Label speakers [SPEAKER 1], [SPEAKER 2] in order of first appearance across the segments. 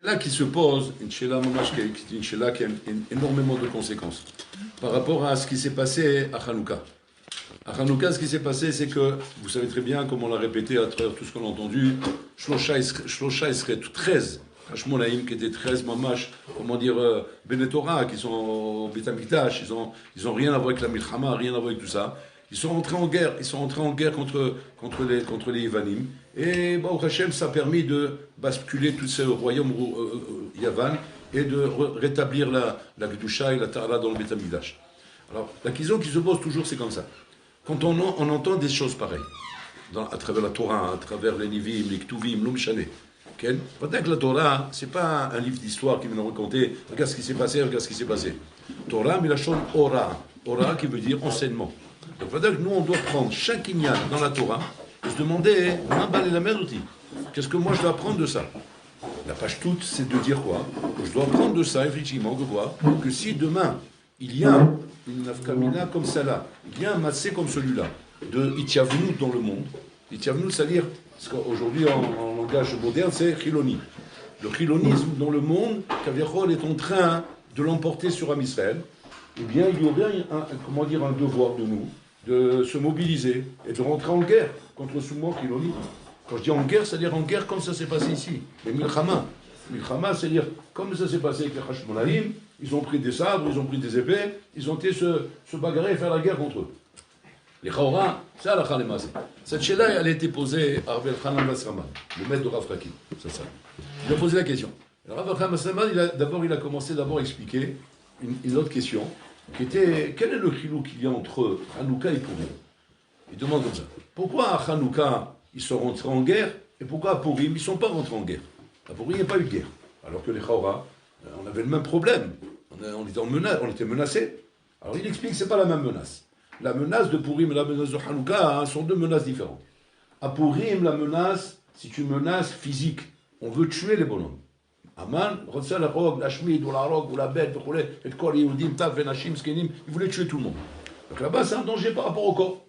[SPEAKER 1] Là qui se pose une shéla mamash, une shéla qui a énormément de conséquences par rapport à ce qui s'est passé à Hanouka. À Hanouka, ce qui s'est passé, c'est que, vous savez très bien, comme on l'a répété à travers tout ce qu'on a entendu, Shlosha serait 13, Hashmonaïm qui étaient 13 mamash, comment dire, Benetora, qui sont au Beth Amikdash, ils ont rien à voir avec la Milchama, rien à voir avec tout ça. Ils sont entrés en guerre, contre les Yavanim. Et Baruch Hashem, ça a permis de basculer tous ces royaumes Yavan et de rétablir la Kedusha et la Ta'ala dans le Beth Amikdash. Alors, la question qui se pose toujours, c'est comme ça. Quand on entend des choses pareilles, à travers la Torah, à travers les Nivim, les Ktuvim, l'Umshane, peut-être que la Torah, c'est pas un livre d'histoire qui va nous raconter, regarde ce qui s'est passé, regarde ce qui s'est passé. Torah, mais la chose Ora. Ora qui veut dire enseignement. Donc peut-être que nous, on doit prendre chaque inyan dans la Torah et se demander, qu'est-ce que moi je dois apprendre de ça? La page toute, c'est de dire quoi? Je dois apprendre de ça, effectivement, que si demain, il y a une nafkamina comme celle-là, il y a un massé comme celui-là, de Itiavnout dans le monde. Itiavnout, c'est-à-dire, ce qu'aujourd'hui en langage moderne, c'est chiloni. Le chilonisme dans le monde, Kaviachol est en train de l'emporter sur Am Israël. Eh bien, il y aurait un devoir de nous, de se mobiliser et de rentrer en guerre contre ce mot chiloni. Quand je dis en guerre, c'est-à-dire en guerre comme ça s'est passé ici. Les milchama. Milchama, c'est-à-dire comme ça s'est passé avec les Hashmonaïm, ils ont pris des sabres, ils ont pris des épées, ils ont été se bagarrer et faire la guerre contre eux. Les Chaora, c'est à la Khalemase. Cette chéla, elle a été posée à Rav Elchanan Basraman, le maître de Rav Fraki. C'est ça. Il a posé la question. Rav Elchanan Basraman, il a commencé à expliquer une autre question, qui était, quel est le chilou qu'il y a entre Hanouka et Purim? Il demande comme ça. Pourquoi à Hanouka, ils sont rentrés en guerre, et pourquoi à Purim, ils ne sont pas rentrés en guerre? À Purim, il n'y a pas eu de guerre. Alors que les Chaora, on avait le même problème. On était menacés. Alors il explique que ce n'est pas la même menace. La menace de Purim et la menace de Hanouka sont deux menaces différentes. À Purim, la menace, c'est une menace physique. On veut tuer les bonhommes. Aman, Rotsal, la Shmid, ou la Rog, ou la bête, et le Kol, Yehudim, Taf, Venashim, Skenim, ils voulaient tuer tout le monde. Donc là-bas, c'est un danger par rapport au corps.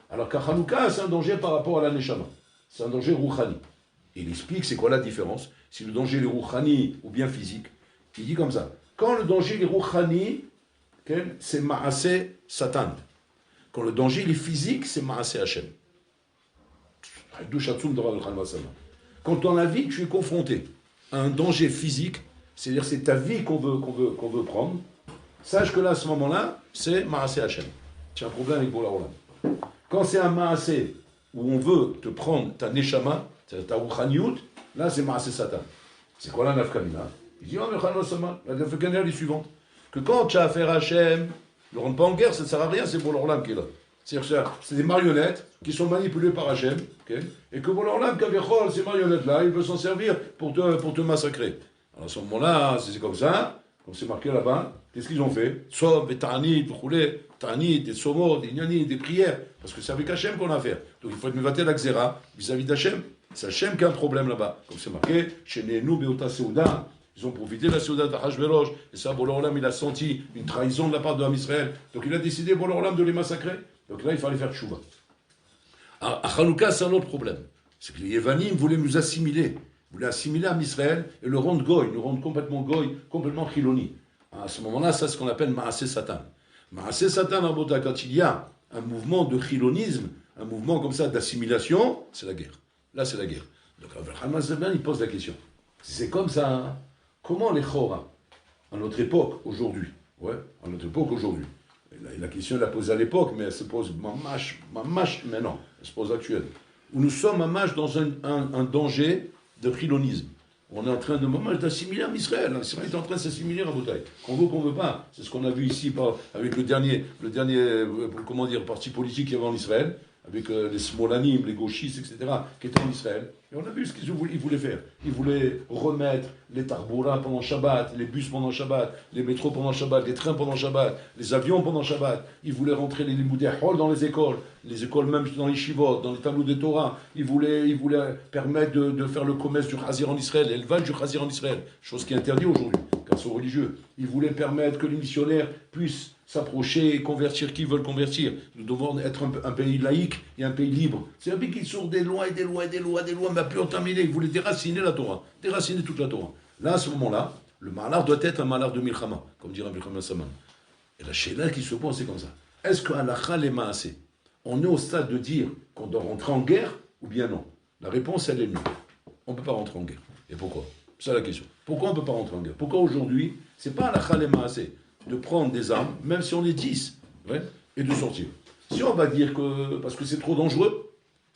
[SPEAKER 1] Alors qu'à Hanouka, c'est un danger par rapport à la Neshama. C'est un danger rouchani. Il explique c'est quoi la différence. Si le danger est rouchani ou bien physique, il dit comme ça. Quand le danger est rouchani, c'est Maaseh Satan. Quand le danger est physique, c'est Maaseh Hashem. Quand dans la vie, tu es confronté à un danger physique, c'est-à-dire c'est ta vie qu'on veut prendre, sache que là, à ce moment-là, c'est Maaseh Hashem. Tu as un problème avec Bola Olam. Quand c'est un Maaseh où on veut te prendre ta Neshama, c'est-à-dire ta Rouchaniout, là c'est Maaseh Satan. C'est quoi la nafkamina? Il dit, la nafkamina est suivante. Que quand tu as affaire à Hashem, ne rentre pas en guerre, ça ne sert à rien, c'est Bola Olam qui est là. C'est-à-dire que c'est des marionnettes qui sont manipulées par Hachem, okay, et que Bola Olam, ces marionnettes-là, il veut s'en servir pour te massacrer. Alors à ce moment-là, c'est comme ça, comme c'est marqué là-bas, qu'est-ce qu'ils ont fait? Sob, et Ta'anit, Ta'anit, des Somot, des Ignani, des prières, parce que c'est avec Hachem qu'on a affaire. Donc il faut être mevatel la Xéra vis-à-vis d'Hachem. C'est Hachem qui a un problème là-bas. Comme c'est marqué, chez Nehenu, Beota Seuda, ils ont profité de la Seuda d'Achashverosh, et ça, Bola Olam, il a senti une trahison de la part de Ham Israël. Donc il a décidé, Bola Olam, de les massacrer. Donc là, il fallait faire tchouva. À Hanouka, c'est un autre problème. C'est que les Yevanim voulaient nous assimiler. Ils voulaient assimiler à Israël et le rendre goy, nous rendre complètement goy, complètement chiloni. À ce moment-là, ça, c'est ce qu'on appelle Maaseh Satan. Maaseh Satan, quand il y a un mouvement de chilonisme, un mouvement comme ça d'assimilation, c'est la guerre. Là, c'est la guerre. Donc, Al-Mazdaban, il pose la question. Si c'est comme ça, hein, comment les Chora, à notre époque, aujourd'hui, la question, elle l'a posée à l'époque, mais elle se pose mamash maintenant, elle se pose actuelle. Où nous sommes mamash dans un danger de chilonisme. On est en train d'assimiler à Israël. Israël est en train de s'assimiler à Botaï. Qu'on veut, qu'on veut pas. C'est ce qu'on a vu ici avec le dernier parti politique qui y avait en Israël, avec les Smolanim, les gauchistes, etc., qui étaient en Israël. Et on a vu ce qu'ils voulaient faire. Ils voulaient remettre les Tarbura pendant Shabbat, les bus pendant Shabbat, les métros pendant Shabbat, les trains pendant Shabbat, les avions pendant Shabbat. Ils voulaient rentrer les Limoudei Hol dans les écoles même dans les Shivot, dans les tableaux de Torah. Ils voulaient permettre de faire le commerce du Khazir en Israël, l'élevage du Khazir en Israël, chose qui est interdite aujourd'hui, grâce aux religieux. Ils voulaient permettre que les missionnaires puissent s'approcher et convertir qui veulent convertir. Nous devons être un pays laïque et un pays libre. C'est un pays qui sort des lois et des lois et des lois, mais à plus en terminer. Ils voulaient déraciner la Torah, déraciner toute la Torah. Là, à ce moment-là, le malar doit être un malar de milchama, comme dirait Milchama Saman. Et la shéla qui se pose, c'est comme ça. Est-ce que halakha les maasé, on est au stade de dire qu'on doit rentrer en guerre ou bien non? La réponse, elle est non. On ne peut pas rentrer en guerre. Et pourquoi? C'est la question. Pourquoi on ne peut pas rentrer en guerre? Pourquoi aujourd'hui, c'est pas halakha les maasé de prendre des armes, même si on est 10, ouais, et de sortir? Si on va dire que, parce que c'est trop dangereux,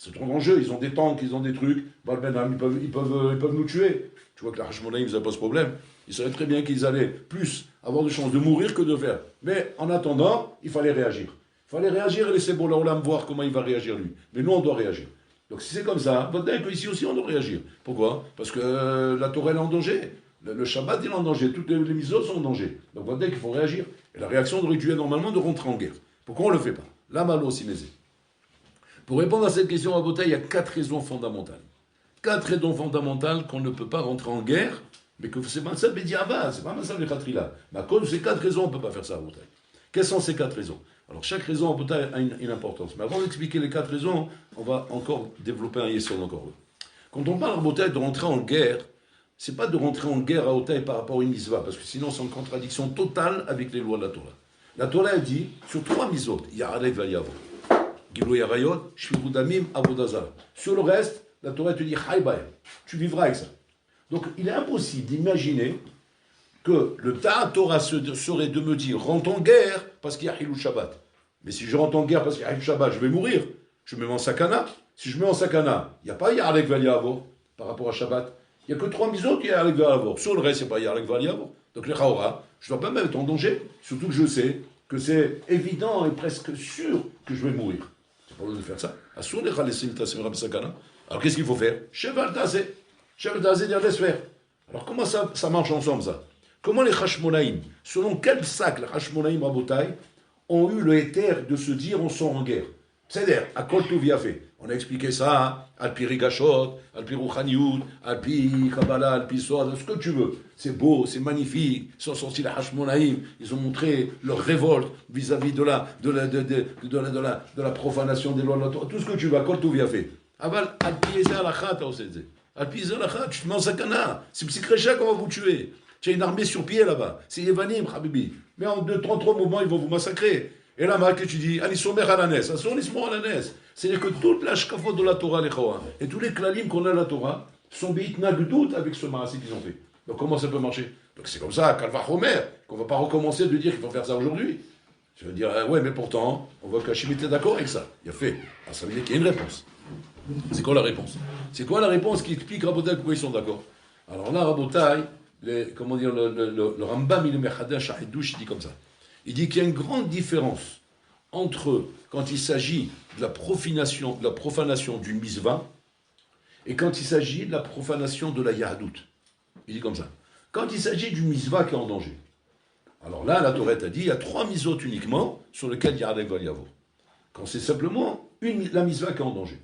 [SPEAKER 1] ils ont des tanks, ils ont des trucs, ils peuvent nous tuer. Tu vois que la Hashmonaïm, ça pose problème. Ils savaient très bien qu'ils allaient plus avoir de chances de mourir que de faire. Mais en attendant, il fallait réagir. Il fallait réagir et laisser Boulaoulam voir comment il va réagir lui. Mais nous, on doit réagir. Donc si c'est comme ça, votre dingue ici aussi, on doit réagir. Pourquoi? Parce que la Torah est en danger. Le Shabbat, il est en danger. Toutes les misos sont en danger. Donc votre dingue, il faut réagir. Et la réaction aurait dû être normalement de rentrer en guerre. Pourquoi on ne le fait pas? La malo sinézé. Pour répondre à cette question, à Bota, il y a 4 raisons fondamentales. 4 raisons fondamentales qu'on ne peut pas rentrer en guerre, mais que c'est pas ça Bédiava, c'est pas ça le Khatrila. Mais à cause de ces 4 raisons, on ne peut pas faire ça à Bota. Quelles sont ces 4 raisons? Alors chaque raison à Bota a une importance. Mais avant d'expliquer les 4 raisons, on va encore développer un yesod encore. Quand on parle à Bota de rentrer en guerre, c'est pas de rentrer en guerre à Bota par rapport à une misva, parce que sinon c'est en contradiction totale avec les lois de la Torah. La Torah a dit, sur 3 misot, il y a Arek Valiavo. Gilou Yarayot, Shvirudamim, Avodazar. Sur le reste, la Torah te dit Haïbaï, tu vivras avec ça. Donc il est impossible d'imaginer que le Ta'at Torah serait de me dire rentre en guerre parce qu'il y a Hilou Shabbat. Mais si je rentre en guerre parce qu'il y a Hilou Shabbat, je vais mourir. Je me mets en sakana. Si je me mets en sakana, il n'y a pas Yarek Valiavo par rapport à Shabbat. Il n'y a que 3 misot qui Yarek Valiavo. Sur le reste, il n'y a pas Yarek Valiavo. Donc les Chaora, je ne dois pas me mettre en danger. Surtout que je sais que c'est évident et presque sûr que je vais mourir. C'est pas le de faire ça. Alors qu'est-ce qu'il faut faire? Cheval d'azé. Cheval d'azé, laisse faire. Alors comment ça marche ensemble ça? Comment les Hashmonaïm, selon quel sac les Hashmonaïm Rabotai, ont eu le éther de se dire on sort en guerre? C'est-à-dire, à Kol Touv fait. On a expliqué ça, Alpi Rigashot, Alpi Rouchaniout, Alpi Kabbalah, Alpi Soad, ce que tu veux. C'est beau, c'est magnifique. Ils sont sortis les Hashmonaïm, ils ont montré leur révolte vis-à-vis de la profanation des lois de la Torah. Tout ce que tu veux, à Kol Touv fait. Aval, Alpi Eza Alachat, Alpi Eza Alachat, tu te mets en sakana. C'est Psychrécha qu'on va vous tuer. Tu as une armée sur pied là-bas. C'est Yevanim, Habibi. Mais en 2-3 moments, ils vont vous massacrer. Et là, que tu dis, Anisomer Alanes, c'est-à-dire que toute la shkafot de la Torah, les Chawa, et tous les klalim qu'on a de la Torah, sont beitnagdout avec ce marassi qu'ils ont fait. Donc comment ça peut marcher? Donc c'est comme ça, Kalva Homer, qu'on ne va pas recommencer de dire qu'il faut faire ça aujourd'hui. Je veux dire, ouais, mais pourtant, on voit qu'Hachim était d'accord avec ça. Il a fait. Alors ça veut dire qu'il y a une réponse. C'est quoi la réponse? C'est quoi la réponse qui explique Rabotai pourquoi ils sont d'accord? Alors là, Rabotai, le Rambam, il est Mechadash Hidouche, il dit comme ça. Il dit qu'il y a une grande différence entre quand il s'agit de la profanation du misva et quand il s'agit de la profanation de la yahadout. Il dit comme ça. Quand il s'agit du misva qui est en danger. Alors là, la Torah a dit il y a 3 misot uniquement sur lesquels il y a Arek Valiavo. Quand c'est simplement la misva qui est en danger.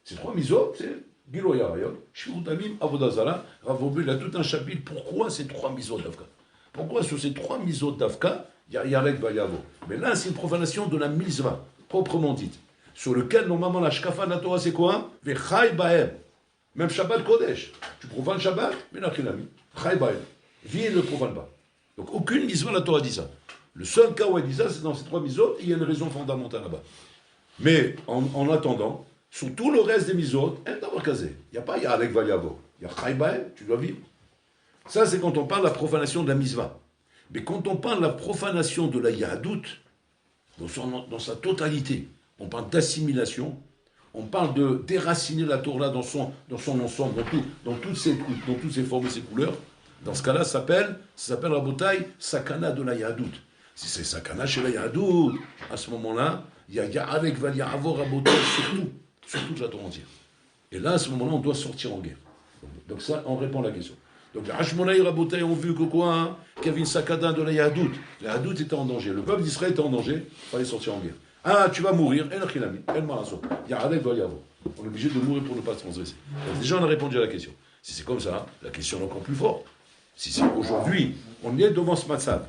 [SPEAKER 1] Ces 3 misot, c'est Gilo Yarayot, Shvirutamim, Avodazara. Rav Wobbe, il a tout un chapitre. Pourquoi ces 3 misot d'Afka? Pourquoi sur ces 3 misot d'Afka, il y a Yarek Valiavo? Mais là, c'est une profanation de la misva, proprement dite. Sur lequel, normalement, la shkafa de la Torah, c'est quoi? Vechai Baem. Même Shabbat Kodesh. Tu profanes Shabbat, mais l'achilami. Chai Baem. Vie ne le profane pas. Donc, aucune misva, la Torah dit ça. Le seul cas où elle dit ça, c'est dans ces 3 misot, il y a une raison fondamentale là-bas. Mais, en attendant, sur tout le reste des misot, il n'y a pas Yarek Valiavo. Il y a Chai Baem, tu dois vivre. Ça, c'est quand on parle de la profanation de la misva. Mais quand on parle de la profanation de la yahadout, dans sa totalité, on parle d'assimilation, on parle de déraciner la Torah dans son ensemble, dans toutes ses formes et ses couleurs. Dans ce cas-là, ça s'appelle Rabotai, sakana de la yahadout. Si c'est sakana chez la yahadout, à ce moment-là, il y a Yarek Valiavo Rabotai sur toute la Torah entière. Et là, à ce moment-là, on doit sortir en guerre. Donc ça, on répond à la question. Donc les Hashmonaï Rabotai ont vu que quoi, hein, qu'il y avait une sakada de la yahadout. La yahadout était en danger. Le peuple d'Israël était en danger. Il fallait sortir en guerre. Ah, tu vas mourir. El Khilami, El Maraso. Yarek Valiavo. On est obligé de mourir pour ne pas se transgresser. Déjà, on a répondu à la question. Si c'est comme ça, la question est encore plus forte. Si c'est aujourd'hui, on est devant ce matzav.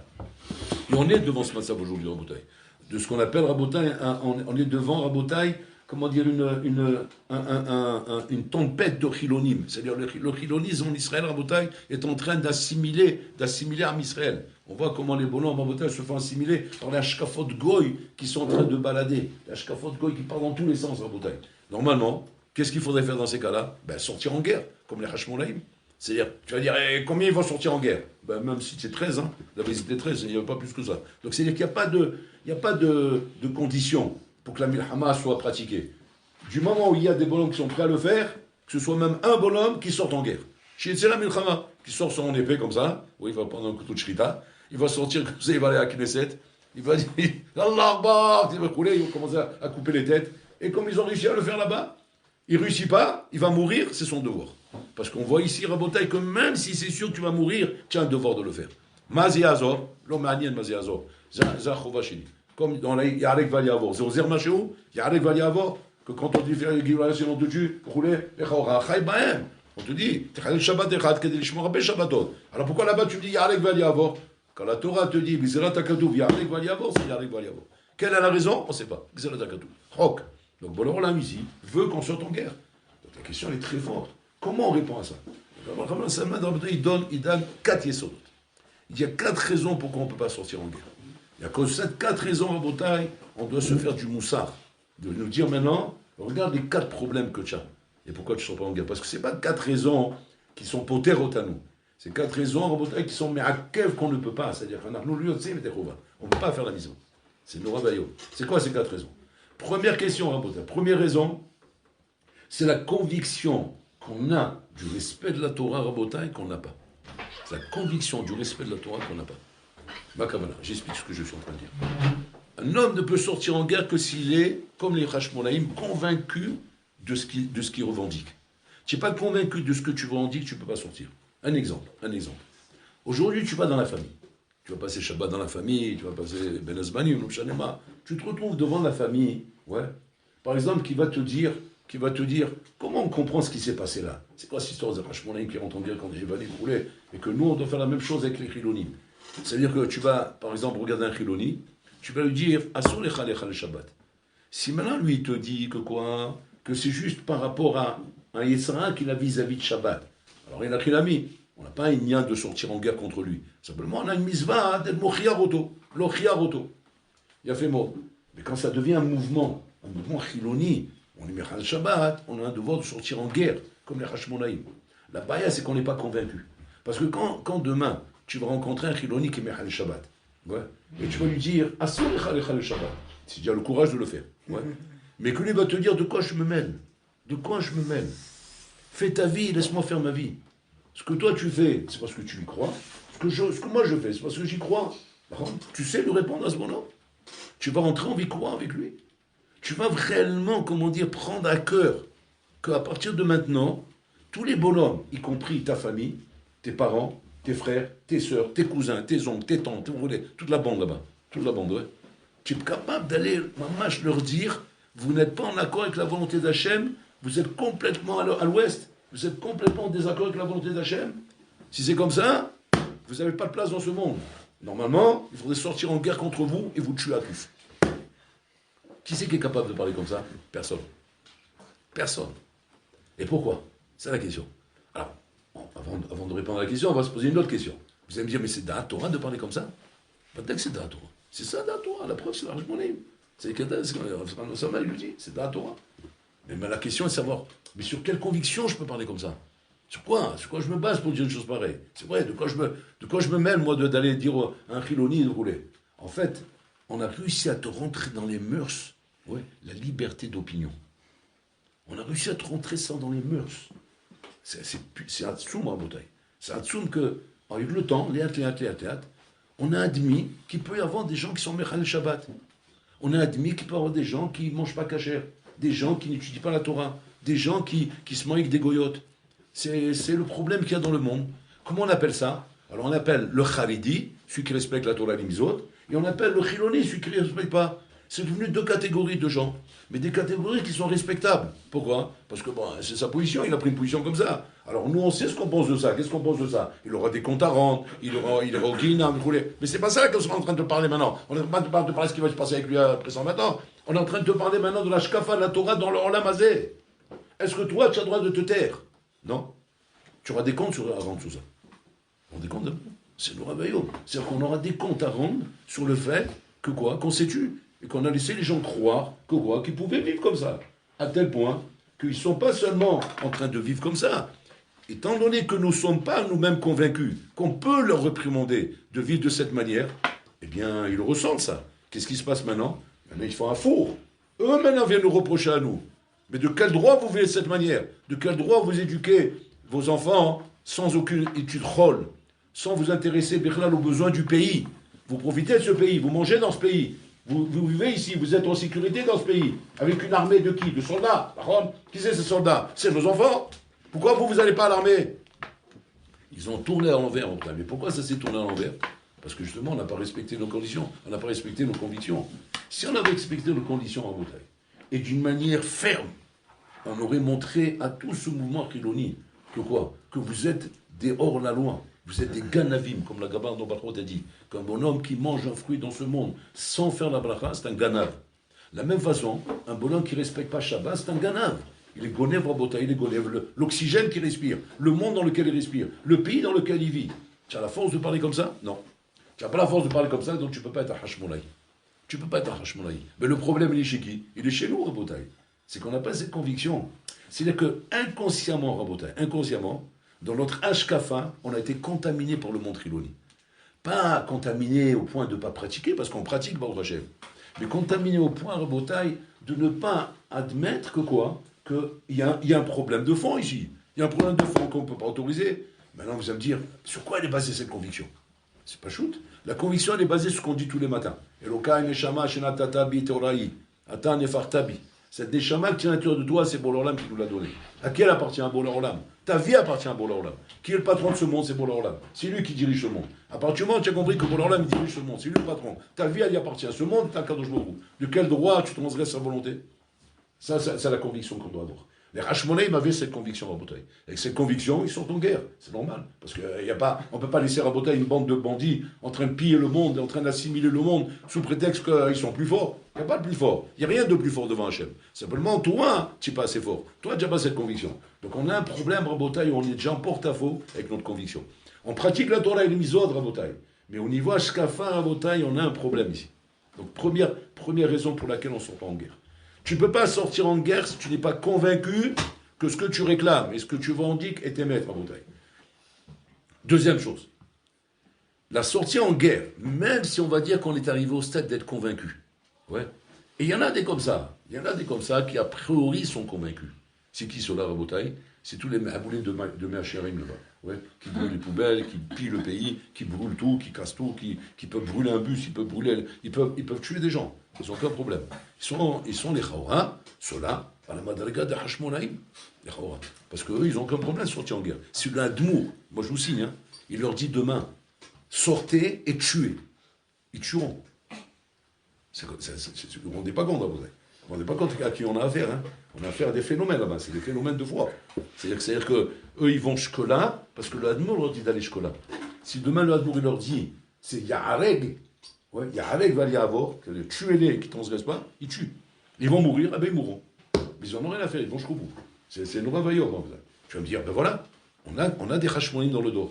[SPEAKER 1] Et on est devant ce matzav aujourd'hui, Rabotai. De ce qu'on appelle Rabotai, on est devant Rabotai, comment dire, une tempête de chilonim. C'est-à-dire le chilonisme en Israël, Rabotai, est en train d'assimiler Am Israël. On voit comment les bonhommes, Rabotai, se font assimiler par les ashkafot goy qui sont en train de balader. Les ashkafot goy qui partent dans tous les sens, Rabotai. Normalement, qu'est-ce qu'il faudrait faire dans ces cas-là? Sortir en guerre, comme les Hashmonaïm. C'est-à-dire, tu vas dire, combien ils vont sortir en guerre? Même si c'est 13, hein, d'abord c'était 13, il n'y a pas plus que ça. Donc c'est-à-dire qu'il n'y a pas de conditions pour que la milhama soit pratiquée. Du moment où il y a des bonhommes qui sont prêts à le faire, que ce soit même un bonhomme qui sort en guerre. C'est la milhama, qui sort son épée comme ça, oui, il va prendre un couteau de shrita, il va sortir comme ça, il va aller à Knesset, il va dire, Allah Akbar, il va couler, il va commencer à couper les têtes. Et comme ils ont réussi à le faire là-bas, il ne réussit pas, il va mourir, c'est son devoir. Parce qu'on voit ici, Rabotai, que même si c'est sûr que tu vas mourir, tu as un devoir de le faire. Mazi Azor, l'homme anien Mazi Azor, Zachova Shini. Comme dans la Yarek Valiavor, c'est au Zermachéou, Yarek Valiavor, que quand on dit faire les guillemets, on te tue, rouler, on te dit, alors pourquoi là-bas tu me dis Yarek Valiavor? Quand la Torah te dit, Bizerat Akadou, Yarek Valiavor, c'est Yarek Valiavor. Quelle est la raison? On ne sait pas. Bizerat Akadou. Rock. Donc bon, là, ici, veut qu'on sorte en guerre. Donc la question elle est très forte. Comment on répond à ça? Il donne 4 yesodot. Il y a 4 raisons pourquoi on ne peut pas sortir en guerre. Il y a que ces 4 raisons, Rabotai, on doit se faire du moussard. De nous dire maintenant, regarde les 4 problèmes que tu as. Et pourquoi tu ne sors pas en guerre? Parce que ce n'est pas 4 raisons qui sont potérotes à nous. C'est 4 raisons, Rabotai, qui sont me'akev qu'on ne peut pas. C'est-à-dire qu'on ne peut pas faire la mission. C'est nos rabayos. C'est quoi ces 4 raisons? Première question, Rabotai. Première raison, c'est la conviction qu'on a du respect de la Torah, Rabotai, qu'on n'a pas. C'est la conviction du respect de la Torah qu'on n'a pas. Makavana, j'explique ce que je suis en train de dire. Un homme ne peut sortir en guerre que s'il est, comme les Hashmonaïm, convaincu de ce qu'il revendique. Tu n'es pas convaincu de ce que tu revendiques, tu ne peux pas sortir. Un exemple. Aujourd'hui, tu vas dans la famille. Tu vas passer Shabbat dans la famille, tu vas passer Ben Azmani ou Shanema. Tu te retrouves devant la famille, ouais. Par exemple, qui va te dire, comment on comprend ce qui s'est passé là? C'est quoi cette histoire de Hashmonaïm qui rentre en guerre quand les Jévanim roulaient et que nous, on doit faire la même chose avec les Chilonim? C'est-à-dire que tu vas, par exemple, regarder un Chiloni, tu vas lui dire, Asur lecha lecha le Shabbat. Si maintenant lui il te dit que quoi? Que c'est juste par rapport à un Yesra qu'il a vis-à-vis de Shabbat. Alors il a qu'il a mis. On n'a pas un lien de sortir en guerre contre lui. Simplement, on a une misva d'être mochiaroto. L'ochiaroto. Il a fait mot. Mais quand ça devient un mouvement chiloni, on est Mechal Shabbat, on a un devoir de sortir en guerre, comme les Hashmonaïm. La baya, c'est qu'on n'est pas convaincu. Parce que quand demain, tu vas rencontrer un chiloni qui est Mechal Shabbat, ouais, et tu vas lui dire, Asur lecha lecha le Shabbat. Tu as le courage de le faire. Ouais. Mais que lui va te dire, de quoi je me mêle? De quoi je me mêle? Fais ta vie, laisse-moi faire ma vie. Ce que toi tu fais, c'est parce que tu y crois. Ce que moi je fais, c'est parce que j'y crois. Tu sais lui répondre à ce moment-là. Tu vas rentrer en vie quoi avec lui? Tu vas réellement, prendre à cœur qu'à partir de maintenant, tous les bonhommes, y compris ta famille, tes parents, tes frères, tes sœurs, tes cousins, tes oncles, tes tantes, toute la bande là-bas, toute la bande, ouais. Tu es capable d'aller, mamash, leur dire, vous n'êtes pas en accord avec la volonté d'Hachem, vous êtes complètement à l'ouest, vous êtes complètement en désaccord avec la volonté d'Hachem. Si c'est comme ça, vous n'avez pas de place dans ce monde. Normalement, il faudrait sortir en guerre contre vous et vous tuer à tous. Qui c'est qui est capable de parler comme ça? Personne. Personne. Et pourquoi? C'est la question. Alors, avant de répondre à la question, on va se poser une autre question. Vous allez me dire, mais c'est d'A Torah de parler comme ça? Pas que c'est d'A Torah. C'est ça d'A Torah, la preuve c'est la Hashmonaïm. C'est ce Sama il lui dit, c'est d'A Torah. Mais la question est de savoir, mais sur quelle conviction je peux parler comme ça? Sur quoi je me base pour dire une chose pareille? C'est vrai, de quoi je me mêle, moi, d'aller dire à un chiloni de rouler? En fait, on a réussi à te rentrer dans les mœurs, ouais, la liberté d'opinion. On a réussi à te rentrer ça dans les mœurs. C'est Hatsoum, Rabotai. C'est Hatsoum que, avec le temps, on a admis qu'il peut y avoir des gens qui sont Mechal Shabbat. On a admis qu'il peut y avoir des gens qui ne mangent pas kasher, des gens qui n'étudient pas la Torah, des gens qui se marient avec des goyotes. C'est le problème qu'il y a dans le monde. Comment on appelle ça? Alors on appelle le Haridi, celui qui respecte la Torah et les Mitzvot, et on appelle le Chiloni, celui qui ne respecte pas. C'est devenu deux catégories de gens, mais des catégories qui sont respectables. Pourquoi? Parce que bon, c'est sa position, il a pris une position comme ça. Alors nous, on sait ce qu'on pense de ça. Qu'est-ce qu'on pense de ça? Il aura des comptes à rendre, il aura au Guinam, mais c'est pas ça qu'on est en train de parler maintenant. On est en train de parler de ce qui va se passer avec lui après 120 ans. On est en train de te parler maintenant de la shkafa, de la Torah dans le Olam Hazé. Est-ce que toi, tu as le droit de te taire? Non. Tu auras des comptes à rendre sur ça. On des comptes, c'est le Ravaillot. C'est-à-dire qu'on aura des comptes à rendre sur le fait que quoi? Qu'on s'est tué. Et qu'on a laissé les gens croire que quoi? Qu'ils pouvaient vivre comme ça. À tel point qu'ils ne sont pas seulement en train de vivre comme ça. Étant donné que nous ne sommes pas nous-mêmes convaincus qu'on peut leur réprimander de vivre de cette manière, eh bien, ils ressentent ça. Qu'est-ce qui se passe maintenant? Maintenant, ils font un four. Eux, maintenant, viennent nous reprocher à nous. Mais de quel droit vous vivez de cette manière? De quel droit vous éduquez vos enfants sans aucune étude rôle, sans vous intéresser aux besoins du pays? Vous profitez de ce pays, vous mangez dans ce pays, vous vivez ici, vous êtes en sécurité dans ce pays, avec une armée de qui? De soldats. Par contre, qui c'est ces soldats? C'est nos enfants. Pourquoi vous n'allez pas à l'armée? Ils ont tourné à l'envers. Mais pourquoi ça s'est tourné à l'envers? Parce que justement, on n'a pas respecté nos conditions, on n'a pas respecté nos convictions. Si on avait respecté nos conditions en bataille, et d'une manière ferme, on aurait montré à tout ce mouvement Khiloni que quoi? Que vous êtes des hors-la-loi, vous êtes des ganavim, comme la Gabar d'Obatrot a dit, qu'un bonhomme qui mange un fruit dans ce monde sans faire la bracha, c'est un ganav. De la même façon, un bonhomme qui ne respecte pas Shabbat, c'est un ganav. Il est gonev rabota, il est gonev, l'oxygène qu'il respire, le monde dans lequel il respire, le pays dans lequel il vit. Tu as la force de parler comme ça? Non. Tu n'as pas la force de parler comme ça, donc tu ne peux pas être un Hashmonaï. Tu ne peux pas être un Hashmonaï. Mais le problème, il est chez qui? Il est chez nous, Rabotaï. C'est qu'on n'a pas cette conviction. C'est-à-dire que inconsciemment, Rabotaï, inconsciemment, dans notre Hashkafa, on a été contaminé par le monde Triloni. Pas contaminé au point de ne pas pratiquer, parce qu'on pratique Baruch Hashem, mais contaminé au point, Rabotaï, de ne pas admettre que quoi? Qu'il y a un problème de fond ici. Il y a un problème de fond qu'on ne peut pas autoriser. Maintenant, vous allez me dire, sur quoi elle est basée cette conviction? C'est pas shoot. La conviction, elle est basée sur ce qu'on dit tous les matins. Elokai neshama shenatata bi teorai. Ata nefartabi. Cette neshama qui est à l'intérieur de toi, c'est Boler qui nous l'a donné. À qui elle appartient? À Boler Olam. Ta vie appartient à Boler Olam. Qui est le patron de ce monde? C'est Boler Olam. C'est lui qui dirige ce monde. À partir du moment où tu as compris que Boler Olam dirige ce monde, c'est lui le patron. Ta vie, elle y appartient. Ce monde, t'as Kadosh Baruch Hu. De quel droit tu transgresses sa volonté? Ça, c'est la conviction qu'on doit avoir. Les Hashmonaïm avaient cette conviction, Rabotaï. Avec cette conviction, ils sont en guerre. C'est normal. Parce qu'on ne peut pas laisser Rabotaï une bande de bandits en train de piller le monde, en train d'assimiler le monde, sous prétexte qu'ils sont plus forts. Il n'y a pas de plus fort. Il n'y a rien de plus fort devant Hachem. Simplement, toi, tu n'es pas assez fort. Toi, tu n'as pas cette conviction. Donc on a un problème, Rabotaï, où on est déjà en porte-à-faux avec notre conviction. On pratique la Torah et les misod, Rabotaï. Mais au niveau Ashkafa, Rabotaï, on a un problème ici. Donc première raison pour laquelle on ne sort pas en guerre. Tu ne peux pas sortir en guerre si tu n'es pas convaincu que ce que tu réclames et ce que tu revendiques est émettre à bouteille. Deuxième chose, la sortie en guerre, même si on va dire qu'on est arrivé au stade d'être convaincu. Ouais. Et il y en a des comme ça. Il y en a des comme ça qui a priori sont convaincus. C'est qui ceux-là à bouteille? C'est tous les aboulés de Meacherim là-bas. Ouais, qui brûlent les poubelles, qui pillent le pays, qui brûlent tout, qui cassent tout, qui peuvent brûler un bus, ils peuvent tuer des gens. Ils n'ont aucun problème. Ils sont les Chaora, ceux-là, à la Madriga de Hashmonaïm, les Chaora. Parce qu'eux, ils n'ont aucun problème de sortir en guerre. Si le Admour, moi je vous signe, hein, il leur dit demain, sortez et tuez. Ils tueront. Vous ne vous rendez pas compte, vous ne vous rendez pas compte à qui on a affaire. Hein. On a affaire à des phénomènes là-bas, c'est des phénomènes de foi. C'est-à-dire que eux, ils vont jusque-là, parce que le Admour leur dit d'aller jusque-là. Si demain le Admour, il leur dit, c'est Yahareg, ouais, Yahareg va y avoir, tuez-les qui ne transgressent pas, ils tuent. Ils vont mourir, eh ben ils mourront. Mais ils n'en ont rien à faire, ils vont jusqu'au bout. C'est une revailleur. Tu vas me dire, ben voilà, on a des Hashmonaïm dans le dos.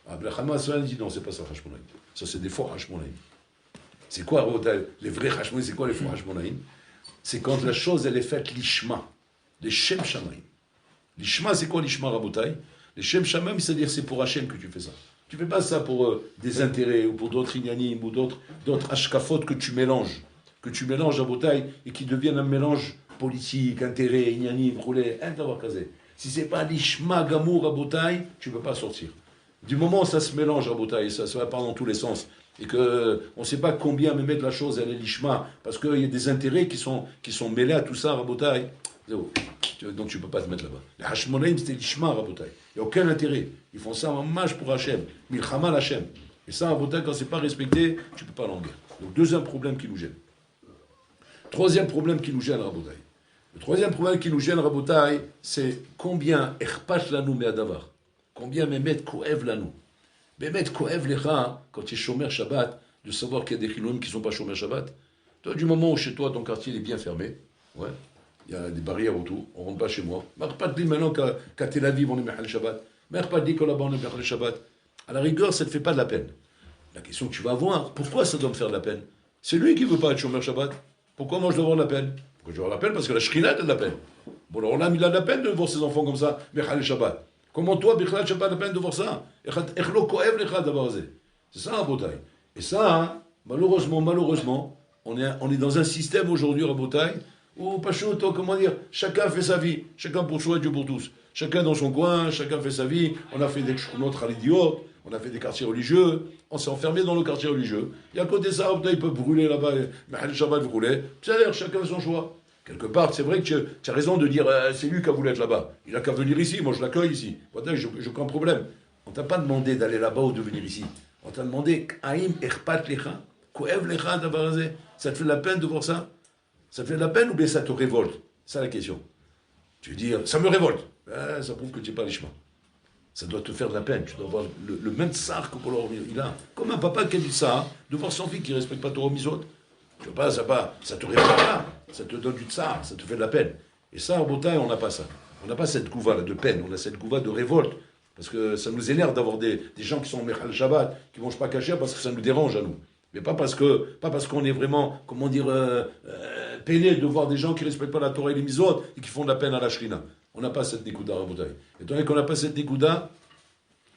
[SPEAKER 1] Abel Hamas dit non, c'est pas ça, Hashmonaïm. Ça, c'est des faux Hashmonaïm. C'est quoi, les vrais Hashmonaïm, c'est quoi les faux Hashmonaïm? C'est quand la chose, elle est faite l'ishma, les Shem Shamaim. L'ishma, c'est quoi l'ishma, Rabotai? Les Shem Shamaim, c'est-à-dire c'est pour Hachem que tu fais ça. Tu ne fais pas ça pour des intérêts, ou pour d'autres inyanim, ou d'autres ashkafot que tu mélanges. Que tu mélanges, Rabotai, et qui deviennent un mélange politique, intérêt, inyanim, roulé, si ce n'est pas l'ishma gamour, Rabotai, tu ne peux pas sortir. Du moment où ça se mélange, Rabotai, et ça va pas dans tous les sens, et qu'on ne sait pas combien me mettre la chose, elle est l'ishma, parce qu'il y a des intérêts qui sont mêlés à tout ça, Rabotai. Donc tu ne peux pas te mettre là-bas. Les Hashmonaïm, c'était l'ishma, Rabotai. Il n'y a aucun intérêt. Ils font ça en mâche pour Hachem. Milchama Hachem. Et ça, Rabotai, quand ce n'est pas respecté, tu ne peux pas aller en guerre. Donc deuxième problème qui nous gêne. Troisième problème qui nous gêne, Rabotai. Le troisième problème qui nous gêne, Rabotai, c'est combien Echpat lanu me'adavar. Combien Mehmet koev lanu. Mehmet koev lecha, quand tu es shomer Shabbat, de savoir qu'il y a des chilonim qui ne sont pas shomer Shabbat. Toi, du moment où chez toi, ton quartier est bien fermé, ouais, il y a des barrières autour, on ne rentre pas chez moi. Pas dit maintenant qu'à Tel Aviv, on est Mehal Shabbat. Pas dit que là-bas, on est Mehal Shabbat. À la rigueur, ça ne te fait pas de la peine. La question que tu vas avoir, pourquoi ça doit me faire de la peine? C'est lui qui ne veut pas être shomer Shabbat. Pourquoi moi je dois avoir de la peine? Pourquoi je dois avoir de la peine? Parce que la Shrina a de la peine. Bon, alors là, il a de la peine de voir ses enfants comme ça, Mehal Shabbat. Comment toi, Bichlal, tu n'as pas de la peine de voir ça? C'est ça, Rabotai. Et ça, hein, malheureusement, on est dans un système aujourd'hui, Rabotai, où, comment dire, chacun fait sa vie, chacun pour soi et Dieu pour tous. Chacun dans son coin, chacun fait sa vie. On a fait des chounotres à l'idiot, on a fait des quartiers religieux, on s'est enfermé dans le quartier religieux. Et à côté de ça, Rabotai, il peut brûler là-bas, Mahal Shabbat brûler. C'est-à-dire, chacun son choix. Quelque part, c'est vrai que tu as raison de dire c'est lui qui a voulu être là-bas. Il n'a qu'à venir ici, moi je l'accueille ici. Voilà, j'ai aucun problème. On ne t'a pas demandé d'aller là-bas ou de venir ici. On t'a demandé Aïm Echpat Lecha, Koev Lecha Dabarazé. Ça te fait de la peine de voir ça? Ça te fait de la peine ou bien ça te révolte? C'est la question. Tu veux dire, ça me révolte. Ça prouve que tu n'es pas l'ishma. Ça doit te faire de la peine. Tu dois avoir le même tsar que pour leur il a. Comme un papa qui a dit ça, de voir son fils qui ne respecte pas Torah Mizot. Tu vois pas, ça te révolte pas. Ça te donne du tsar, ça te fait de la peine. Et ça, en Botaï, on n'a pas ça. On n'a pas cette gouva là de peine, on a cette gouva de révolte. Parce que ça nous énerve d'avoir des gens qui sont en Mechal Shabbat, qui ne mangent pas cacher parce que ça nous dérange à nous. Mais pas parce qu'on est vraiment, comment dire, peiné de voir des gens qui ne respectent pas la Torah et les Mizot et qui font de la peine à la Shrina. On n'a pas cette Nikuda, Rabotai. Étant donné qu'on n'a pas cette Nikuda,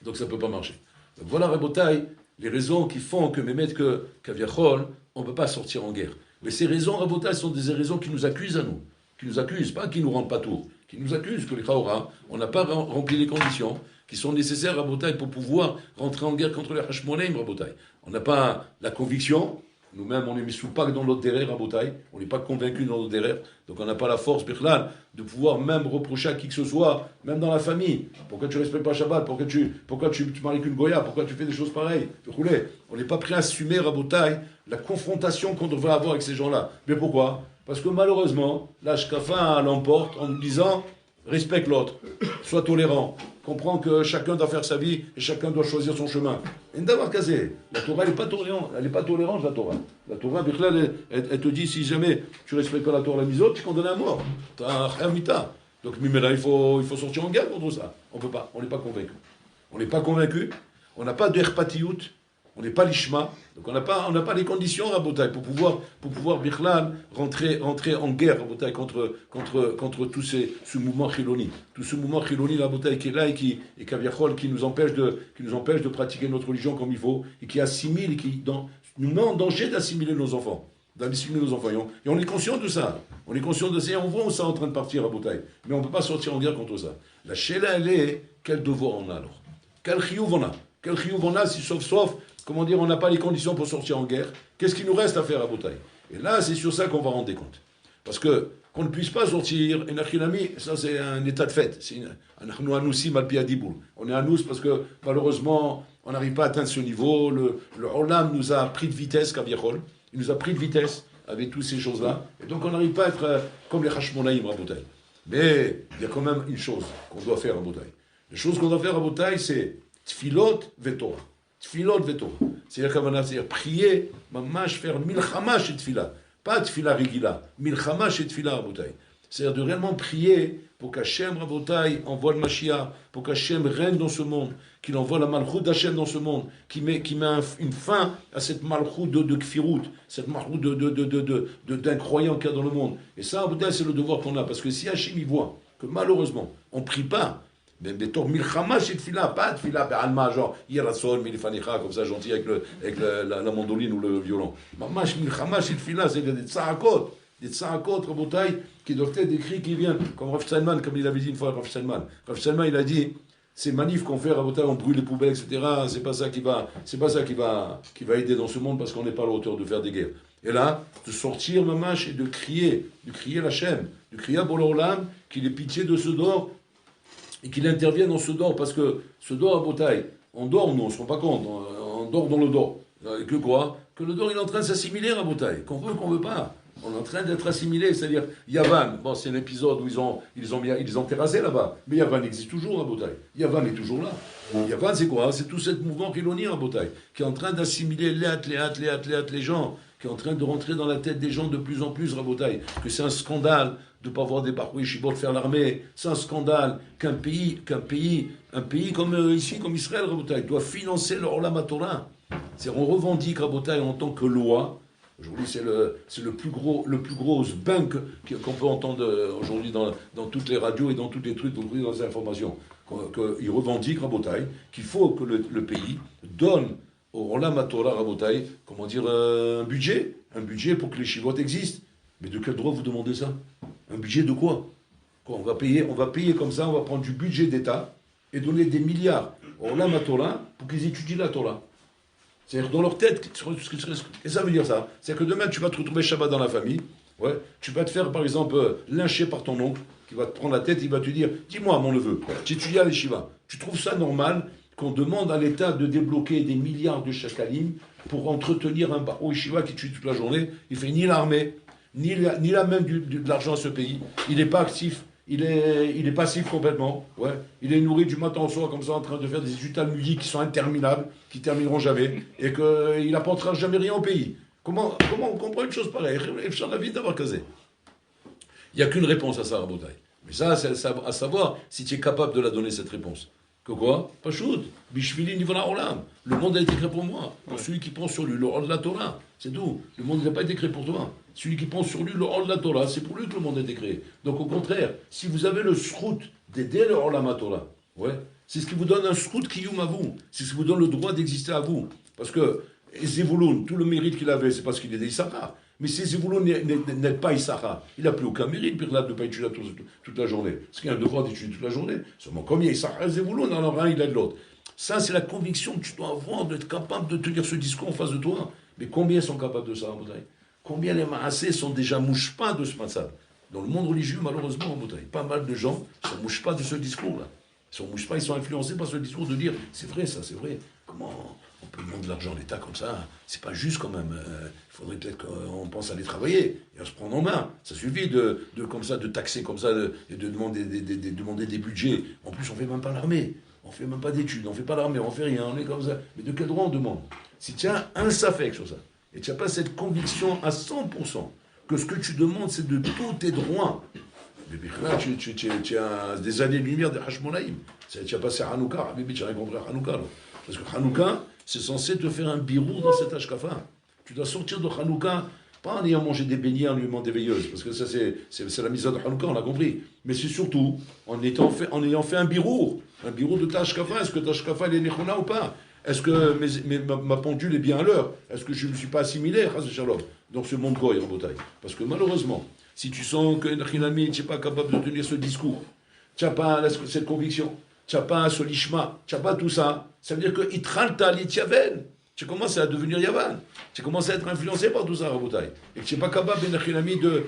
[SPEAKER 1] donc ça ne peut pas marcher. Donc voilà, Rabotai, les raisons qui font que Mehmet, que Kaviachol, on ne peut pas sortir en guerre. Mais ces raisons, Rabotai, sont des raisons qui nous accusent à nous. Qui nous accusent, pas qui nous rendent pas tour. Qui nous accusent que les Chaora, on n'a pas rempli les conditions qui sont nécessaires, Rabotai, pour pouvoir rentrer en guerre contre les Hashmonaim, Rabotai. On n'a pas la conviction. Nous-mêmes, on est mis sous pack dans notre derrière, Rabotai. On n'est pas convaincus dans notre derrière. Donc on n'a pas la force, Birlal, de pouvoir même reprocher à qui que ce soit, même dans la famille. Pourquoi tu ne respectes pas Shabbat? Pourquoi tu maries qu'une Goya? Pourquoi tu fais des choses pareilles? On n'est pas prêt à assumer, Rabotai, la confrontation qu'on devrait avoir avec ces gens-là. Mais pourquoi? Parce que malheureusement, la Shkafa l'emporte en nous disant respecte l'autre, sois tolérant, comprends que chacun doit faire sa vie et chacun doit choisir son chemin. Et d'avoir casé, la Torah, elle n'est pas tolérante, la Torah. La Torah, elle te dit si jamais tu respectes pas la Torah, la mise tu es condamné à mort. Tu as un mita. Donc, il faut sortir en guerre contre ça. On peut pas, on n'est pas convaincu. On n'est pas convaincu, on n'a pas de herpatiout. On n'est pas l'ishma, donc on n'a pas les conditions, Rabotai, pour pouvoir Bichlal, rentrer en guerre, Rabotai, contre tout ce mouvement chiloni. Tout ce mouvement chiloni, Rabotai, qui est là et Kaviachol, qui nous empêche de pratiquer notre religion comme il faut, et qui assimile, et nous met en danger d'assimiler nos enfants. Et on est conscient de ça. On est conscient de ça, et on voit où ça est en train de partir, Rabotai. Mais on ne peut pas sortir en guerre contre ça. La Sheila, elle est, quel devoir on a alors? Quel chiyuv on a? Quel chiyuv on a si sauf comment dire, on n'a pas les conditions pour sortir en guerre. Qu'est-ce qu'il nous reste à faire à Botaï? Et là, c'est sur ça qu'on va rendre compte. Parce que qu'on ne puisse pas sortir, ça c'est un état de fait. On est à nous parce que malheureusement, on n'arrive pas à atteindre ce niveau. Le Olam nous a pris de vitesse, Kaviachol. Il nous a pris de vitesse avec toutes ces choses-là. Et donc on n'arrive pas à être comme les Hashmonaïm à Botaï. Mais il y a quand même une chose qu'on doit faire à Botaï. La chose qu'on doit faire à Botaï, c'est Tfilot Vetorah. Tfilot veto. C'est-à-dire prier, mamash, faire milchama chez tfila. Pas tfila rigila, milchama chez tfila rabotai. C'est-à-dire de réellement prier pour qu'Hachem rabotai envoie le Mashiach, pour qu'Hachem règne dans ce monde, qu'il envoie la malchoute d'Hachem dans ce monde, qui met une fin à cette malchoute de kfirut, cette malchoute d'incroyant qu'il y a dans le monde. Et ça, rabotai, c'est le devoir qu'on a. Parce que si Hachem y voit que malheureusement, on ne prie pas, mais bettor milchama chez tfila, pas tfila be'alma, genre yirason milifanicha, comme ça gentil avec la mandoline ou le violon. Mamash milchama chez tfila, c'est des tzahakot, rabotai, qui doivent être des cris qui viennent, comme Rav Steinman, comme il avait dit une fois Rav Steinman. Rav Steinman, il a dit, ces manifs qu'on fait, rabotai, on brûle les poubelles, etc., c'est pas ça qui va aider dans ce monde parce qu'on n'est pas à la hauteur de faire des guerres. Et là, de sortir mamash et de crier l'Hachem, de crier à Bololam, qu'il ait pitié de ce dehors, et qu'il intervienne dans ce dehors, parce que ce dehors à Botaï, on dort, nous, on ne se rend pas compte, on dort dans le dehors. Et que quoi? Que le dehors, il est en train de s'assimiler à Botaï, qu'on veut pas. On est en train d'être assimilés, c'est-à-dire Yavan, bon, c'est un épisode où ils ont terrassé là-bas, mais Yavan existe toujours à Botaï. Yavan est toujours là. Yavan, c'est quoi? C'est tout ce mouvement Riloni à Botaï, qui est en train d'assimiler les gens, qui est en train de rentrer dans la tête des gens de plus en plus à Botaï, que c'est un scandale de ne pas voir des Baroui Shibot faire l'armée, c'est un scandale un pays comme ici, comme Israël, Rabotai, doit financer le Olam Torah. On revendique Rabotai en tant que loi. Aujourd'hui, c'est le plus gros bank qu'on peut entendre aujourd'hui dans toutes les radios et dans toutes les trucs, dans les informations. Qu'il revendique Rabotai, qu'il faut que le pays donne au Olam Torah Rabotai, comment dire, un budget pour que les chivotes existent. Mais de quel droit vous demandez ça? Un budget de quoi? On va payer comme ça, on va prendre du budget d'État et donner des milliards au Olam Torah pour qu'ils étudient la Torah. C'est-à-dire dans leur tête, et ça veut dire ça. C'est-à-dire que demain tu vas te retrouver Shabbat dans la famille, ouais, tu vas te faire par exemple lyncher par ton oncle, qui va te prendre la tête, il va te dire, dis-moi mon neveu, tu étudies à l'Eshiva, tu trouves ça normal qu'on demande à l'État de débloquer des milliards de shakalim pour entretenir un Baro Yeshiva qui étudie toute la journée? Il fait ni l'armée, ni la même de l'argent à ce pays, il n'est pas actif. Il est passif complètement, ouais. Il est nourri du matin au soir comme ça en train de faire des études talmudiques qui sont interminables, qui termineront jamais, et qu'il n'apportera jamais rien au pays. Comment on comprend une chose pareille? La vie d'avoir casé. Il n'y a qu'une réponse à ça, Rabotai. Mais ça, c'est à savoir si tu es capable de la donner cette réponse. Que quoi? Pas choud. Bishvili nivona olam. Le monde a été créé pour moi, pour celui qui pense sur lui, le rôle de la Torah. C'est tout. Le monde n'a pas été créé pour toi. Celui qui pense sur lui, le rôle de la Torah, c'est pour lui que le monde a été créé. Donc au contraire, si vous avez le srout d'aider le rôle de la Torah, ouais, c'est ce qui vous donne un srout kiyum à vous. C'est ce qui vous donne le droit d'exister à vous. Parce que Zevulun, tout le mérite qu'il avait, c'est parce qu'il est d'Issachar. Mais si Zevulun n'est pas Issachar, il n'a plus aucun mérite, Birlat, de ne pas étudier toute la journée. Parce qu'il a un devoir d'étudier toute la journée. Seulement, comme il y a Issachar et Zevulun, alors un, il a de l'autre. Ça, c'est la conviction que tu dois avoir d'être capable de tenir ce discours en face de toi. Mais combien sont capables de ça, en Boutaï? Combien les Maassés sont déjà mouche-pas de ce matzah? Dans le monde religieux, malheureusement, en Boutaï, pas mal de gens ne sont mouche-pas de ce discours-là. Ils sont influencés par ce discours de dire c'est vrai, ça, c'est vrai. Comment on peut demander de l'argent à l'État comme ça? C'est pas juste quand même. Il faudrait peut-être qu'on pense à aller travailler et à se prendre en main. Ça suffit de comme ça, de taxer comme ça et de demander des budgets. En plus, on fait même pas l'armée. On fait même pas d'études, on fait pas l'armée, on fait rien, on est comme ça. Mais de quel droit on demande? Si tu as un safek sur ça, et tu n'as pas cette conviction à 100% que ce que tu demandes, c'est de tous tes droits, mais là, tu as des années-lumière de Hashmonaïm. Tu as passé à Hanouka, tu n'as rien compris à Hanouka. Parce que Hanouka, c'est censé te faire un birou dans cet Ashkafa. Tu dois sortir de Hanouka, pas en ayant mangé des beignets en allumant des veilleuses, parce que ça, c'est la mise de Hanouka, on l'a compris. Mais c'est surtout en ayant fait un birou de ta Ashkafa. Est-ce que ta Ashkafa, elle est Nechona ou pas? Est-ce que ma pendule est bien à l'heure? Est-ce que je ne me suis pas assimilé, dans ce monde goy en Botaï? Parce que malheureusement, si tu sens que Nachilami, tu n'es pas capable de tenir ce discours, tu n'as pas cette conviction, tu n'as pas ce lishma, tu n'as pas tout ça, ça veut dire que Itralta l'Ityaven, tu commences à devenir Yavan, tu commences à être influencé par tout ça, Rabotai. Et que tu n'es pas capable, Nachilami, de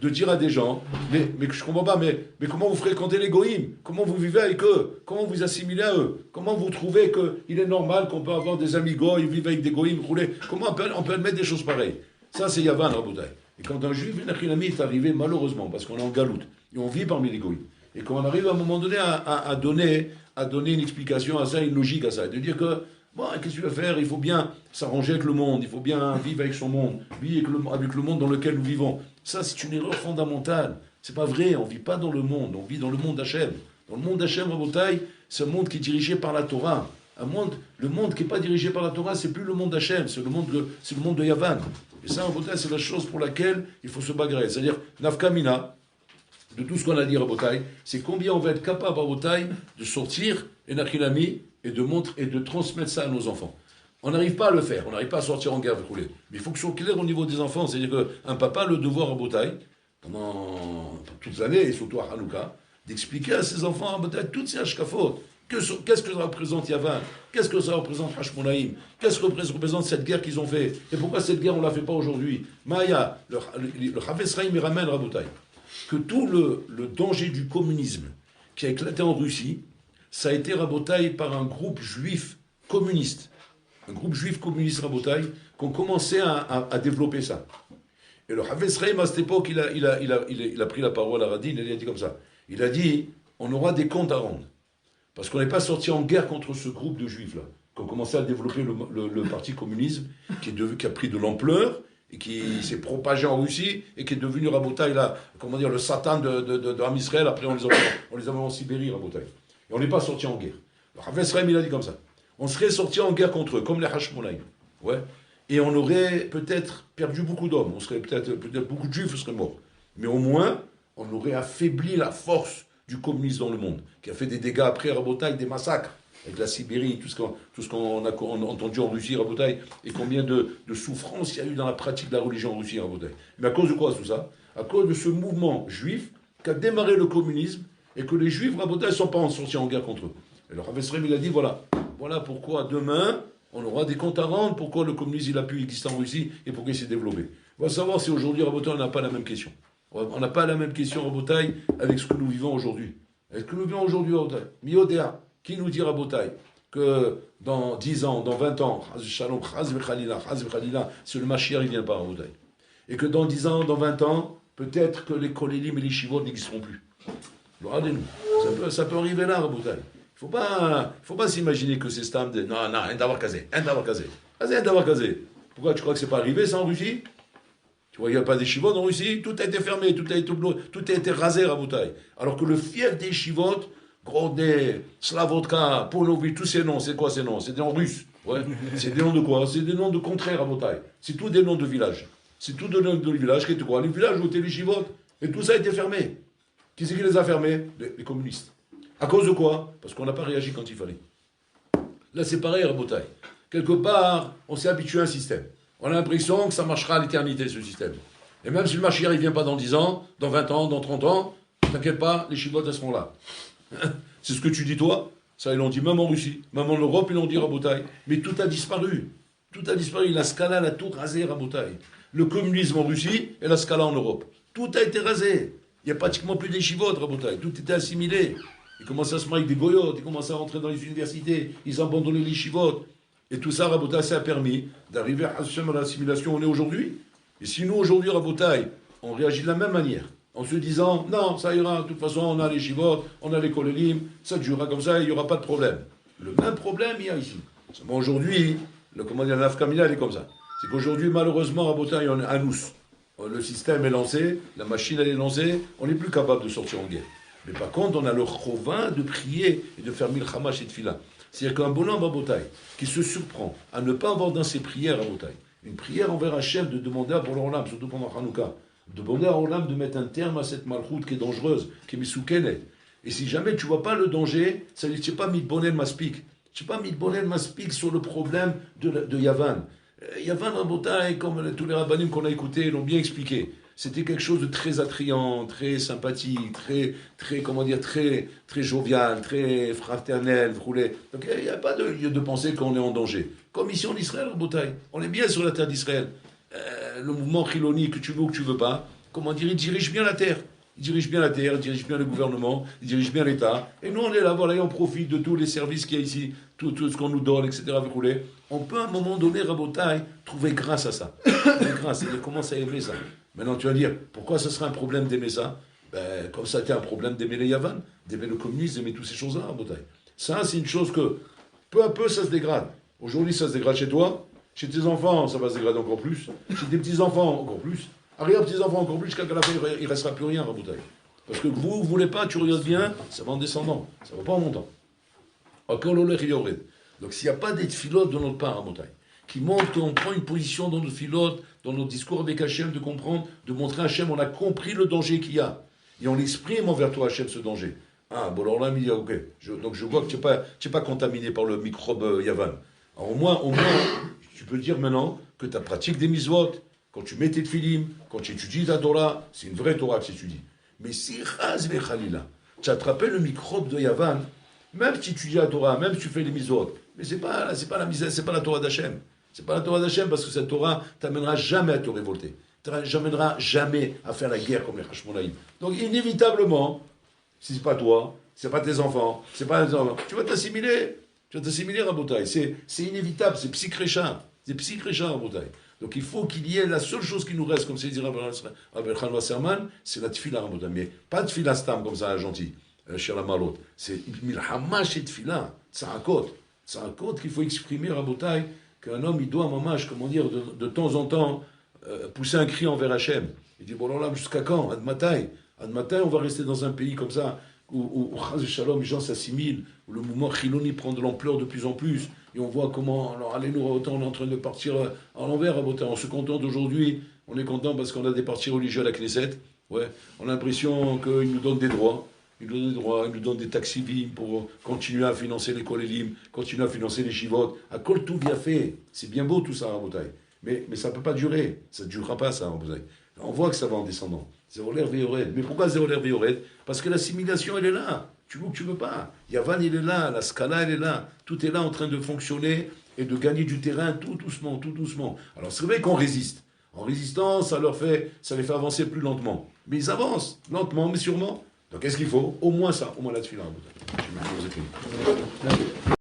[SPEAKER 1] dire à des gens, mais je ne comprends pas, mais comment vous fréquentez les goïms? Comment vous vivez avec eux? Comment vous assimilez à eux? Comment vous trouvez qu'il est normal qu'on peut avoir des amis goïms, vivre avec des goïms, rouler? Comment on peut admettre des choses pareilles? Ça, c'est Yavan, Rabotai. Et quand un juif, Nachilami, est arrivé, malheureusement, parce qu'on est en galoute, et on vit parmi les goïms, et qu'on arrive à un moment donné à donner une explication à ça, une logique à ça, de dire que, bon, qu'est-ce que tu vas faire? Il faut bien s'arranger avec le monde, il faut bien vivre avec son monde, vivre avec le monde dans lequel nous vivons. Ça, c'est une erreur fondamentale. C'est pas vrai, on vit pas dans le monde, on vit dans le monde d'Hachem. Dans le monde d'Hachem, Rabotai, c'est un monde qui est dirigé par la Torah. Le monde qui n'est pas dirigé par la Torah, c'est plus le monde d'Hachem, c'est le monde de Yavan. Et ça, Rabotai, c'est la chose pour laquelle il faut se bagarrer. C'est-à-dire, Nafkamina, de tout ce qu'on a dit, Rabotai, c'est combien on va être capable, Rabotai, de sortir, et Nachilami, et de transmettre ça à nos enfants. On n'arrive pas à le faire, on n'arrive pas à sortir en guerre, mais il faut que ce soit clair au niveau des enfants. C'est-à-dire qu'un papa a le devoir, Rabotai, pendant toutes les années, et surtout à Hanouka, d'expliquer à ses enfants, Rabotai, toutes ces hashkafot. Qu'est-ce que ça représente Yavan? Qu'est-ce que ça représente Hashmonaïm? Qu'est-ce que représente cette guerre qu'ils ont fait? Et pourquoi cette guerre on ne la fait pas aujourd'hui? Maya, le Chafetz Chaim il ramène Rabotai, que tout le danger du communisme qui a éclaté en Russie, ça a été Rabotai par un groupe juif communiste. Un groupe juif communiste Rabotai qui ont commencé à développer ça. Et le Havetz Chaim, à cette époque, il a pris la parole à Radin et il a dit comme ça. Il a dit, on aura des comptes à rendre. Parce qu'on n'est pas sorti en guerre contre ce groupe de juifs-là, qui ont commencé à développer le parti communisme, qui a pris de l'ampleur, et qui s'est propagé en Russie, et qui est devenu Rabotaï, là, comment dire, le Satan de Ham Israël. Après, on les a mis en Sibérie, Rabotaï. Et on n'est pas sorti en guerre. Le Havetz Chaim, il a dit comme ça. On serait sorti en guerre contre eux, comme les Hashmonaïm. Ouais. Et on aurait peut-être perdu beaucoup d'hommes. On serait peut-être beaucoup de juifs seraient morts. Mais au moins, on aurait affaibli la force du communisme dans le monde, qui a fait des dégâts après Rabotaï, des massacres, avec la Sibérie, tout ce qu'on a entendu en Russie, Rabotaï, et combien de souffrances il y a eu dans la pratique de la religion en Russie, Rabotaï. Mais à cause de quoi tout ça? À cause de ce mouvement juif qui a démarré le communisme, et que les juifs, Rabotaï, ne sont pas sortis en guerre contre eux. Et le Havetz Chaim, il a dit, voilà pourquoi demain, on aura des comptes à rendre, pourquoi le communisme il a pu exister en Russie, et pourquoi il s'est développé. On va savoir si aujourd'hui, Rabotaï, on n'a pas la même question. On n'a pas la même question, Rabotaï, avec ce que nous vivons aujourd'hui. Est-ce que nous vivons aujourd'hui, Rabotaï? Miodéa, qui nous dit, Rabotaï, que dans 10 ans, dans 20 ans, Shalom, si le Mashiach ne vient pas, Rabotaï, et que dans 10 ans, dans 20 ans, peut-être que les kolélim et les shivot n'existeront plus. Regardez-nous. Ça peut arriver là, Rabotaï. Il ne faut pas s'imaginer que c'est stam de non, rien d'avoir casé. Pourquoi tu crois que c'est pas arrivé ça en Russie? Tu vois, il n'y a pas des chivotes en Russie, tout a été fermé, tout a été rasé à Rabotaï. Alors que le fief des chivotes, Grodé, Slavotka, Ponovi, tous ces noms, c'est quoi ces noms? C'est des noms russes. Ouais. C'est des noms de quoi? C'est des noms de contraires à Rabotaï. C'est tous des noms de villages. C'est tous des noms de villages qui étaient quoi? Les villages où étaient les chivotes. Et tout ça a été fermé. Qui c'est qui les a fermés? Les communistes. À cause de quoi? Parce qu'on n'a pas réagi quand il fallait. Là, c'est pareil, Rabotaï. Quelque part, on s'est habitué à un système. On a l'impression que ça marchera à l'éternité, ce système. Et même si le Mashiach ne vient pas dans 10 ans, dans 20 ans, dans 30 ans, t'inquiète pas, les chivotes, elles seront là. C'est ce que tu dis, toi. Ça, ils l'ont dit même en Russie, même en Europe, ils l'ont dit, Rabotaï. Mais tout a disparu. Tout a disparu. La Scala l'a tout rasé, Rabotaï. Le communisme en Russie et la Scala en Europe. Tout a été rasé. Il n'y a pratiquement plus des chivotes, Rabotaï. Tout était assimilé. Ils commençaient à se marier avec des goyotes, ils commençaient à rentrer dans les universités, ils abandonnaient les chivotes. Et tout ça, Rabotaï, ça a permis d'arriver à l'assimilation où on est aujourd'hui. Et si nous, aujourd'hui, Rabotaï, on réagit de la même manière, en se disant, non, ça ira, de toute façon, on a les chivotes, on a les kolélim, ça durera comme ça, il n'y aura pas de problème. Le même problème, il y a ici. Seulement aujourd'hui, la nafkamina, elle est comme ça. C'est qu'aujourd'hui, malheureusement, Rabotaï, on est à nous. Le système est lancé, la machine, elle est lancée, on n'est plus capable de sortir en guerre. Mais par contre, on a le chovin de prier et de faire milchama et tefila. C'est-à-dire qu'un bonhomme Rabotaï qui se surprend à ne pas avoir dans ses prières Rabotaï une prière envers Hachem de demander à Bola Olam, surtout pendant Hanouka, de demander à Olam de mettre un terme à cette malchoute qui est dangereuse, qui est misoukenet. Et si jamais tu ne vois pas le danger, ça ne dit pas mitbonen maspik. Tu n'es pas mitbonen maspik sur le problème de Yavan. Yavan Rabotaï, comme tous les rabbanim qu'on a écoutés, l'ont bien expliqué. C'était quelque chose de très attrayant, très sympathique, très jovial, très fraternel, roulé. Donc il n'y a pas de penser qu'on est en danger. Comme ici en Israël, Rabotaï, on est bien sur la terre d'Israël. Le mouvement chiloni, que tu veux ou que tu veux pas, comment dire, il dirige bien la terre. Il dirige bien la terre, il dirige bien le gouvernement, il dirige bien l'État. Et nous, on est là, voilà, et on profite de tous les services qu'il y a ici, tout ce qu'on nous donne, etc. On peut à un moment donné, Rabotaï, trouver grâce à ça. Grâce, il commence à aimer ça. Maintenant, tu vas dire, pourquoi ce serait un problème d'aimer ça? Comme ça a été un problème d'aimer les Yavan, d'aimer le communisme, d'aimer toutes ces choses-là, Rabotaï. Ça, c'est une chose que, peu à peu, ça se dégrade. Aujourd'hui, ça se dégrade chez toi, chez tes enfants, ça va se dégrader encore plus, chez tes petits-enfants, encore plus, arrière-petits-enfants, encore plus, jusqu'à la fin, il ne restera plus rien, Rabotaï. Parce que vous ne voulez pas, tu regardes bien, ça va en descendant, ça ne va pas en montant. Donc, s'il n'y a pas d'être filote de notre part, Rabotaï, qui montre qu'on prend une position dans nos filotes, dans nos discours avec Hachem, de comprendre, de montrer à Hachem, on a compris le danger qu'il y a. Et on l'exprime envers toi, Hachem, ce danger. Ah, bon, alors là, il dit, ok. Donc je vois que tu n'es pas contaminé par le microbe Yavan. Alors, au moins, tu peux dire maintenant que ta pratique des mitzvot, quand tu mets tes tfilim, quand tu étudies ta Torah, c'est une vraie Torah que tu étudies. Mais si chaz vechalila, tu attrapes le microbe de Yavan, même si tu étudies la Torah, même si tu fais les mitzvot, mais c'est pas la Torah d'Hachem. C'est pas la Torah d'Hachem parce que cette Torah t'amènera jamais à te révolter. T'amènera jamais à faire la guerre comme les Hashmonaïm. Donc inévitablement, si c'est pas toi, c'est pas tes enfants, c'est pas les enfants, tu vas t'assimiler. Tu vas t'assimiler, Rabotaï. C'est inévitable, c'est psychrécha. C'est psychrécha, Rabotaï. Donc il faut qu'il y ait la seule chose qui nous reste, comme c'est dit Rabbi Khan Wasserman, c'est la tefila, Rabotai. Mais pas de tefila stam comme ça, gentil, chez la malot. C'est milhama chez tefila, tzahakot. Tzahakot qu'il faut exprimer, Rabotai, qu'un homme, il doit, mamash, comment dire, de temps en temps, pousser un cri envers Hachem. Il dit, bon là, jusqu'à quand? Admatai, on va rester dans un pays comme ça, où Shalom, les gens s'assimilent, où le mouvement Chiloni prend de l'ampleur de plus en plus, et on voit comment, alors allez-nous, autant on est en train de partir à l'envers, on se contente aujourd'hui, on est content parce qu'on a des partis religieux à la Knesset, ouais, on a l'impression qu'ils nous donnent des droits, ils nous donnent des taxes civiles pour continuer à financer les kolélim, continuer à financer les chivotes, à Kol tout bien fait, c'est bien beau tout ça, Rabotai, mais ça ne peut pas durer, ça ne durera pas ça, Rabotai. On voit que ça va en descendant. Zéroler Véored. Mais pourquoi Zéroler Véored? Parce que l'assimilation, elle est là. Tu veux ou tu veux pas. Yavan, il est là. La Scala, elle est là. Tout est là en train de fonctionner et de gagner du terrain tout doucement, tout doucement. Alors c'est vrai qu'on résiste. En résistant, ça les fait avancer plus lentement. Mais ils avancent, lentement, mais sûrement. Donc qu'est-ce qu'il faut? Au moins ça. Au moins la tefila.